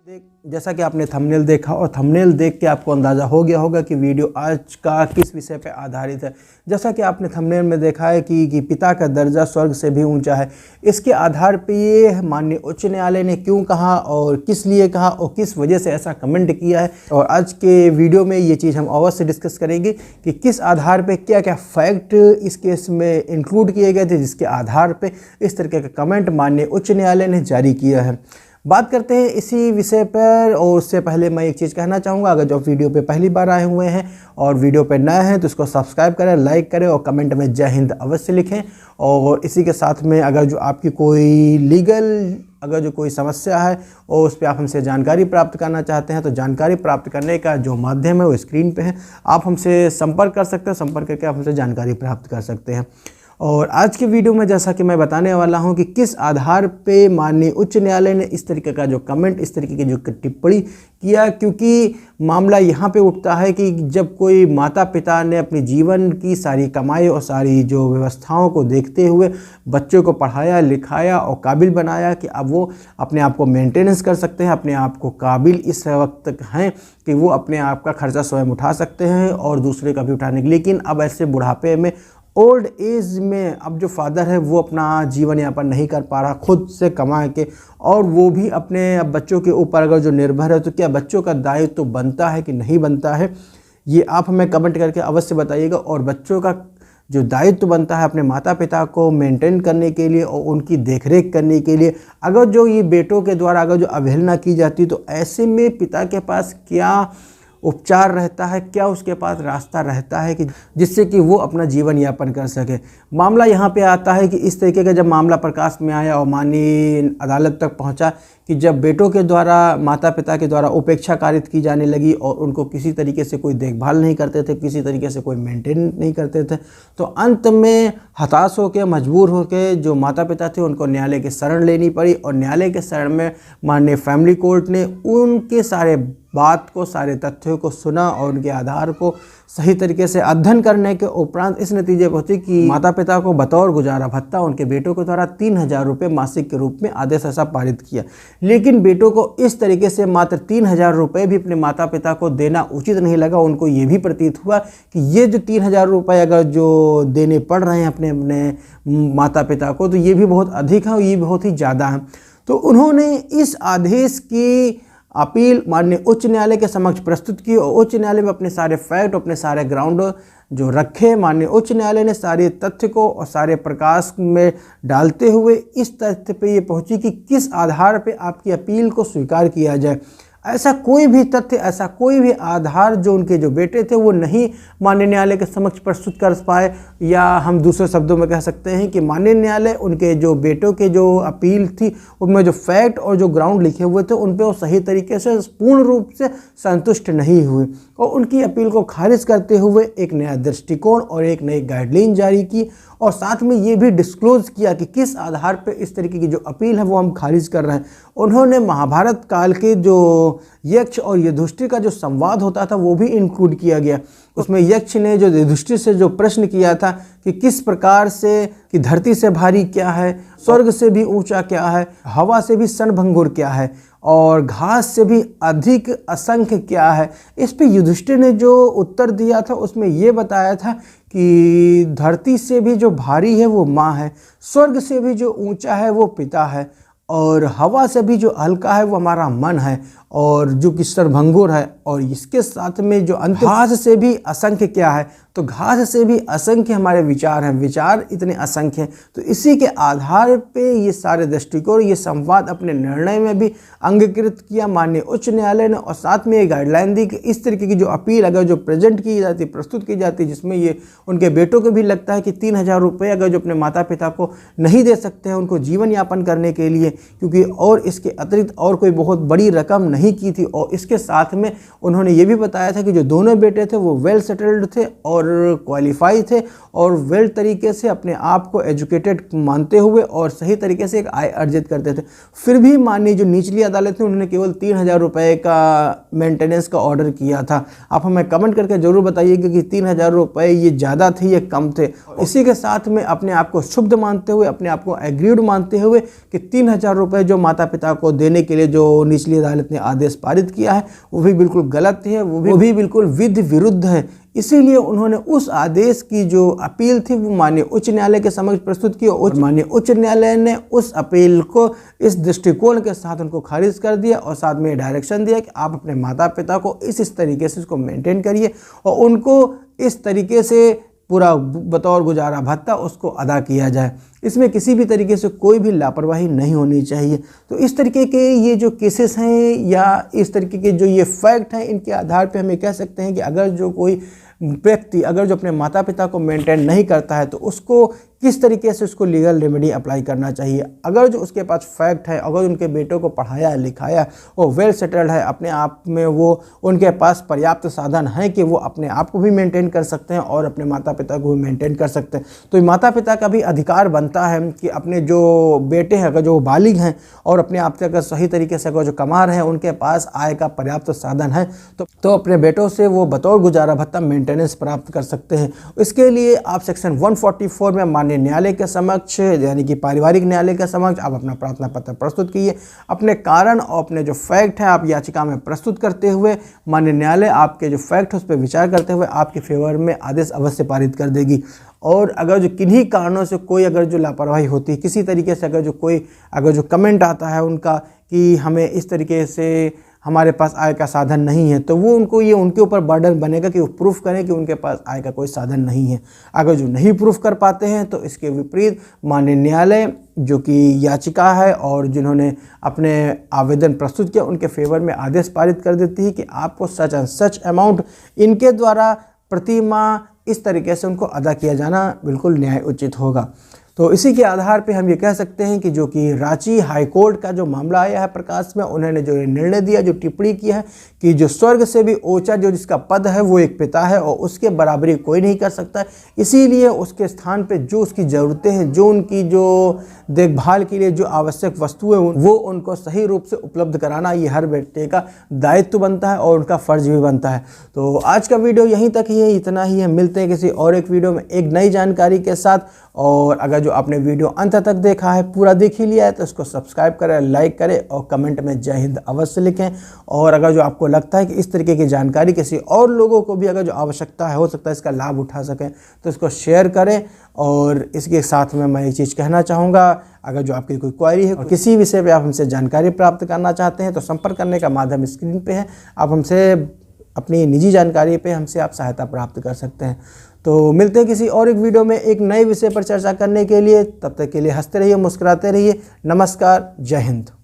जैसा कि आपने थंबनेल देखा और थंबनेल देख के आपको अंदाज़ा हो गया होगा कि वीडियो आज का किस विषय पर आधारित है। जैसा कि आपने थंबनेल में देखा है कि पिता का दर्जा स्वर्ग से भी ऊंचा है। इसके आधार पे ये माननीय उच्च न्यायालय ने क्यों कहा और किस लिए कहा और किस वजह से ऐसा कमेंट किया है, और आज के वीडियो में ये चीज़ हम अवश्य डिस्कस करेंगे कि किस आधार पर क्या क्या फैक्ट इस केस में इंक्लूड किए गए थे जिसके आधार पर इस तरीके का कमेंट माननीय उच्च न्यायालय ने जारी किया है। बात करते हैं इसी विषय पर, और उससे पहले मैं एक चीज़ कहना चाहूँगा, अगर जो वीडियो पे पहली बार आए हुए हैं और वीडियो पे नए हैं तो इसको सब्सक्राइब करें, लाइक करें और कमेंट में जय हिंद अवश्य लिखें। और इसी के साथ में अगर जो आपकी कोई अगर जो कोई समस्या है और उस पर आप हमसे जानकारी प्राप्त करना चाहते हैं तो जानकारी प्राप्त करने का जो माध्यम है वो स्क्रीन पे है, आप हमसे संपर्क कर सकते हैं, संपर्क करके आप हमसे जानकारी प्राप्त कर सकते हैं। और आज के वीडियो में जैसा कि मैं बताने वाला हूं कि किस आधार पे माननीय उच्च न्यायालय ने इस तरीके का जो कमेंट, इस तरीके की जो टिप्पणी किया, क्योंकि मामला यहां पे उठता है कि जब कोई माता पिता ने अपने जीवन की सारी कमाई और सारी जो व्यवस्थाओं को देखते हुए बच्चों को पढ़ाया लिखाया और काबिल बनाया कि अब वो अपने आप को मेंटेनेंस कर सकते हैं, अपने आप को काबिल इस वक्त तक हैं कि वो अपने आप का खर्चा स्वयं उठा सकते हैं और दूसरे का भी उठाने के, लेकिन अब ऐसे बुढ़ापे में, ओल्ड एज में अब जो फादर है वो अपना जीवन यापन नहीं कर पा रहा खुद से कमा के, और वो भी अपने बच्चों के ऊपर अगर जो निर्भर है, तो क्या बच्चों का दायित्व तो बनता है कि नहीं बनता है, ये आप हमें कमेंट करके अवश्य बताइएगा। और बच्चों का जो दायित्व बनता है अपने माता पिता को मेंटेन करने के लिए और उनकी देखरेख करने के लिए, अगर जो ये बेटों के द्वारा अगर जो अवहेलना की जाती है तो ऐसे में पिता के पास क्या उपचार रहता है, क्या उसके पास रास्ता रहता है कि जिससे कि वो अपना जीवन यापन कर सके। मामला यहाँ पे आता है कि इस तरीके का जब मामला प्रकाश में आया और माननीय अदालत तक पहुँचा कि जब बेटों के द्वारा माता पिता के द्वारा उपेक्षा कारित की जाने लगी और उनको किसी तरीके से कोई देखभाल नहीं करते थे, किसी तरीके से कोई मेंटेन नहीं करते थे, तो अंत में हताश होकर, मजबूर होकर जो माता पिता थे उनको न्यायालय की शरण लेनी पड़ी। और न्यायालय के शरण में माननीय फैमिली कोर्ट ने उनके सारे बात को, सारे तथ्यों को सुना और उनके आधार को सही तरीके से अध्ययन करने के उपरांत इस नतीजे पर पहुंची कि माता पिता को बतौर गुजारा भत्ता उनके बेटों के द्वारा 3000 रुपये मासिक के रूप में आदेश ऐसा पारित किया। लेकिन बेटों को इस तरीके से मात्र 3000 रुपये भी अपने माता पिता को देना उचित नहीं लगा। उनको ये भी प्रतीत हुआ कि ये जो 3000 रुपये अगर जो देने पड़ रहे हैं अपने अपने माता पिता को, तो ये भी बहुत अधिक है और ये बहुत ही ज़्यादा है। तो उन्होंने इस आदेश की अपील माननीय उच्च न्यायालय के समक्ष प्रस्तुत की और उच्च न्यायालय में अपने सारे फैक्ट, अपने सारे ग्राउंड जो रखे, माननीय उच्च न्यायालय ने सारे तथ्य को और सारे प्रकाश में डालते हुए इस तथ्य पे ये पहुंची कि किस आधार पे आपकी अपील को स्वीकार किया जाए। ऐसा कोई भी तथ्य, ऐसा कोई भी आधार जो उनके जो बेटे थे वो नहीं माननीय न्यायालय के समक्ष प्रस्तुत कर पाए, या हम दूसरे शब्दों में कह सकते हैं कि माननीय न्यायालय उनके जो बेटों के जो अपील थी उनमें जो फैक्ट और जो ग्राउंड लिखे हुए थे उन पर वो सही तरीके से पूर्ण रूप से संतुष्ट नहीं हुए और उनकी अपील को खारिज करते हुए एक नया दृष्टिकोण और एक नई गाइडलाइन जारी की और साथ में ये भी डिस्क्लोज किया कि किस आधार पर इस तरीके की जो अपील है वो हम खारिज कर रहे हैं। उन्होंने महाभारत काल के जो यक्ष और युधिष्ठिर का जो संवाद होता था वो भी इंक्लूड किया गया। उसमें यक्ष ने जो युधिष्ठिर से जो प्रश्न किया था कि किस प्रकार से कि धरती से भारी क्या है, स्वर्ग से भी ऊंचा क्या है, हवा से भी क्षणभंगुर क्या है और घास से भी अधिक असंख्य क्या है, इस पे युधिष्ठिर ने जो उत्तर दिया था उसमें ये बताया था कि धरती से भी जो भारी है वो माँ है, स्वर्ग से भी जो ऊंचा है वो पिता है और हवा से भी जो हल्का है वो हमारा मन है और जो कि क्षणभंगुर है। और इसके साथ में जो अंत, घास से भी असंख्य क्या है, तो घास से भी असंख्य हमारे विचार हैं, विचार इतने असंख्य हैं। तो इसी के आधार पे ये सारे दृष्टिकोण, ये संवाद अपने निर्णय में भी अंगीकृत किया माननीय उच्च न्यायालय ने और साथ में ये गाइडलाइन दी कि इस तरीके की जो अपील अगर जो प्रेजेंट की जाती, प्रस्तुत की जाती, जिसमें ये उनके बेटों को भी लगता है कि 3000 रुपये अगर जो अपने माता पिता को नहीं दे सकते हैं उनको जीवन यापन करने के लिए, क्योंकि और इसके अतिरिक्त और कोई बहुत बड़ी रकम नहीं की थी। और इसके साथ में उन्होंने ये भी बताया था कि जो दोनों बेटे थे वो वेल सेटल्ड थे और और क्वालिफाई थे और वेल तरीके से अपने आप को एजुकेटेड मानते हुए और सही तरीके से एक आय अर्जित करते थे। फिर भी माननीय जो निचली अदालत थी उन्होंने केवल 3,000 रुपये का मेंटेनेंस का ऑर्डर किया था। आप हमें कमेंट करके ज़रूर बताइएगा कि 3,000 रुपये ये ज़्यादा थे या कम थे। इसी के साथ में अपने आप को शुद्ध मानते हुए, अपने आप को एग्रीड मानते हुए कि 3,000 रुपये जो माता पिता को देने के लिए जो निचली अदालत ने आदेश पारित किया है वो भी बिल्कुल गलत है, वो भी बिल्कुल विधि विरुद्ध है। इसीलिए उन्होंने उस आदेश की जो अपील थी वो माननीय उच्च न्यायालय के समक्ष प्रस्तुत की और माननीय उच्च न्यायालय ने उस अपील को इस दृष्टिकोण के साथ उनको खारिज कर दिया और साथ में डायरेक्शन दिया कि आप अपने माता पिता को इस तरीके से उसको मेंटेन करिए और उनको इस तरीके से पूरा बतौर गुजारा भत्ता उसको अदा किया जाए। इसमें किसी भी तरीके से कोई भी लापरवाही नहीं होनी चाहिए। तो इस तरीके के ये जो केसेस हैं या इस तरीके के जो ये फैक्ट हैं, इनके आधार पे हम ये कह सकते हैं कि अगर जो कोई व्यक्ति अगर जो अपने माता पिता को मेंटेन नहीं करता है तो उसको किस तरीके से उसको लीगल रेमेडी अप्लाई करना चाहिए। अगर जो उसके पास फैक्ट है, अगर उनके बेटों को पढ़ाया लिखाया, वो वेल सेटल्ड है, अपने आप में वो उनके पास पर्याप्त साधन है कि वो अपने आप को भी मेंटेन कर सकते हैं और अपने माता पिता को भी मेंटेन कर सकते हैं, तो माता पिता का भी अधिकार बनता है कि अपने जो बेटे हैं अगर जो बालिग हैं और अपने आप से अगर सही तरीके से अगर जो कमा रहे हैं, उनके पास आय का पर्याप्त साधन है तो अपने बेटों से वो बतौर गुजारा भत्ता मेंटेनेंस प्राप्त कर सकते हैं। इसके लिए आप सेक्शन 144 में माननीय न्यायालय के समक्ष यानी कि पारिवारिक न्यायालय के समक्ष आप अपना प्रार्थना पत्र प्रस्तुत कीजिए। अपने कारण और अपने जो फैक्ट है आप याचिका में प्रस्तुत करते हुए माननीय न्यायालय आपके जो फैक्ट है उस पर विचार करते हुए आपके फेवर में आदेश अवश्य पारित कर देगी। और अगर जो किन्हीं कारणों से कोई अगर जो लापरवाही होती है, किसी तरीके से अगर जो कमेंट आता है उनका कि हमें इस तरीके से हमारे पास आय का साधन नहीं है, तो वो उनके ऊपर बर्डन बनेगा कि वो प्रूफ करें कि उनके पास आय का कोई साधन नहीं है। अगर जो नहीं प्रूफ कर पाते हैं तो इसके विपरीत माननीय न्यायालय जो कि याचिका है और जिन्होंने अपने आवेदन प्रस्तुत किया उनके फेवर में आदेश पारित कर देती है कि आपको सच एंड सच अमाउंट इनके द्वारा प्रति माह इस तरीके से उनको अदा किया जाना बिल्कुल न्याय उचित होगा। तो इसी के आधार पे हम ये कह सकते हैं कि जो कि रांची हाई कोर्ट का जो मामला आया है प्रकाश में, उन्होंने जो निर्णय दिया, जो टिप्पणी की है कि जो स्वर्ग से भी ऊंचा जो जिसका पद है वो एक पिता है और उसके बराबरी कोई नहीं कर सकता। इसीलिए उसके स्थान पे जो उसकी ज़रूरतें हैं, जो उनकी जो देखभाल के लिए जो आवश्यक वस्तुएं वो उनको सही रूप से उपलब्ध कराना ये हर बेटे का दायित्व बनता है और उनका फ़र्ज भी बनता है। तो आज का वीडियो यहीं तक ही है, इतना ही है। मिलते हैं किसी और एक वीडियो में एक नई जानकारी के साथ। और अगर जो आपने वीडियो अंत तक देखा है, पूरा देख ही लिया है, तो इसको सब्सक्राइब करें, लाइक करें और कमेंट में जय हिंद अवश्य लिखें। और अगर जो आपको लगता है कि इस तरीके की जानकारी किसी और लोगों को भी अगर जो आवश्यकता है, हो सकता है इसका लाभ उठा सकें, तो इसको शेयर करें। और इसके साथ में मैं एक चीज़ कहना चाहूँगा, अगर जो आपकी कोई क्वेरी है और किसी विषय पे आप हमसे जानकारी प्राप्त करना चाहते हैं तो संपर्क करने का माध्यम स्क्रीन पे है। आप हमसे अपनी निजी जानकारी पे हमसे आप सहायता प्राप्त कर सकते हैं। तो मिलते हैं किसी और एक वीडियो में एक नए विषय पर चर्चा करने के लिए। तब तक के लिए हंसते रहिए, मुस्कुराते रहिए। नमस्कार, जय हिंद।